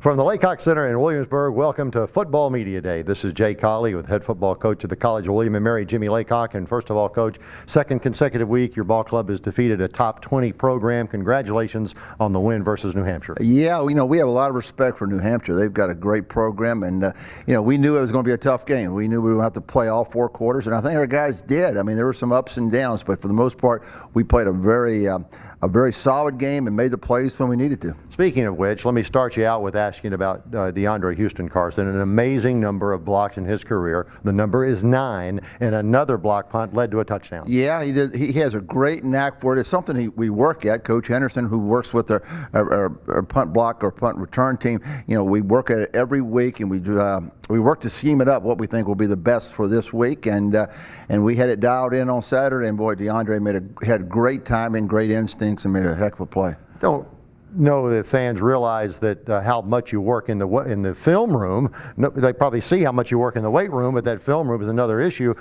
From the Laycock Center in Williamsburg, welcome to Football Media Day. This is Jay Colley with head football coach of the College of William and Mary, Jimmye Laycock. And first of all, Coach, second consecutive week your ball club has defeated a top 20 program. Congratulations on the win versus New Hampshire. Yeah, we have a lot of respect for New Hampshire. They've got a great program, and we knew it was going to be a tough game. We knew we were going to have to play all four quarters, and I think our guys did. I mean, there were some ups and downs, but for the most part, we played a very solid game and made the plays when we needed to. Speaking of which, let me start you out with asking about DeAndre Houston Carson, an amazing number of blocks in his career. The number is 9, and another block punt led to a touchdown. Yeah, he did. He has a great knack for it. It's something we work at. Coach Henderson, who works with our punt block or punt return team, we work at it every week, and we work to scheme it up what we think will be the best for this week, and we had it dialed in on Saturday, and boy, DeAndre had a great timing, great instincts, and made a heck of a play. Don't know that fans realize that how much you work in the film room. They probably see how much you work in the weight room, but that film room is another issue.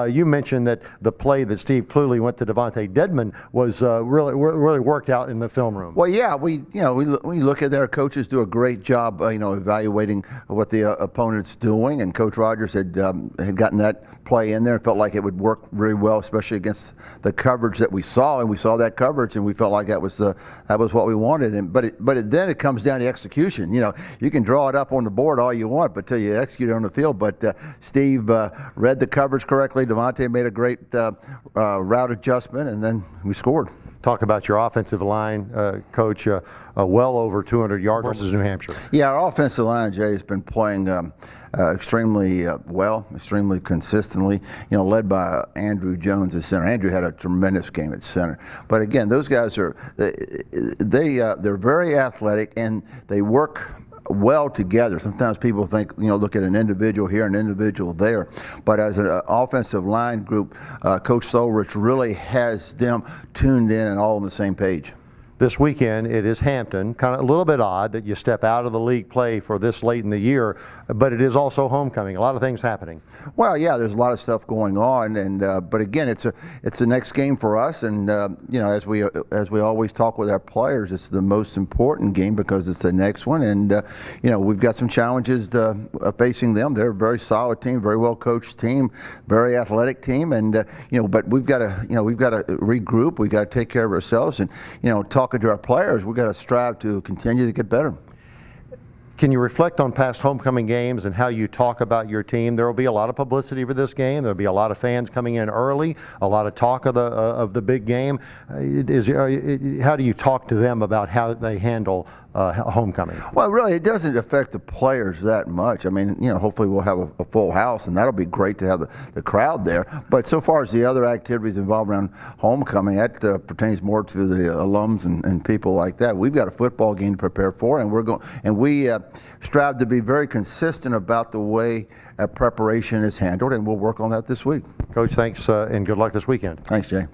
You mentioned that the play that Steve Cluley went to Devontae Dedmon was really worked out in the film room. Well, yeah, we look at their coaches do a great job, evaluating what the opponent's doing, and Coach Rogers had gotten that play in there and felt like it would work really well, especially against the coverage that we saw, and we saw that coverage, and we felt like that was what we wanted. But then it comes down to execution. You can draw it up on the board all you want, but till you execute it on the field. But Steve read the coverage correctly. Devontae made a great route adjustment, and then we scored. Talk about your offensive line, Coach, well over 200 yards versus New Hampshire. Yeah, our offensive line, Jay, has been playing extremely well, extremely consistently, led by Andrew Jones at center. Andrew had a tremendous game at center. But again, those guys they're very athletic, and they work well together. Sometimes people think, look at an individual here, an individual there. But as an offensive line group, Coach Solrich really has them tuned in and all on the same page. This weekend it is Hampton. Kind of a little bit odd that you step out of the league play for this late in the year, but it is also homecoming. A lot of things happening. Well, yeah, there's a lot of stuff going on, and but again, it's the next game for us, and as we always talk with our players, it's the most important game because it's the next one, and we've got some challenges facing them. They're a very solid team, very well coached team, very athletic team, and but we've got to regroup. We've got to take care of ourselves, and talking to our players, we've got to strive to continue to get better. Can you reflect on past homecoming games and how you talk about your team? There will be a lot of publicity for this game. There will be a lot of fans coming in early, a lot of talk of the big game. How do you talk to them about how they handle homecoming? Well, really, it doesn't affect the players that much. I mean, hopefully we'll have a full house, and that'll be great to have the crowd there. But so far as the other activities involved around homecoming, that pertains more to the alums and people like that. We've got a football game to prepare for, and we strive to be very consistent about the way preparation is handled, and we'll work on that this week. Coach, thanks, and good luck this weekend. Thanks, Jay.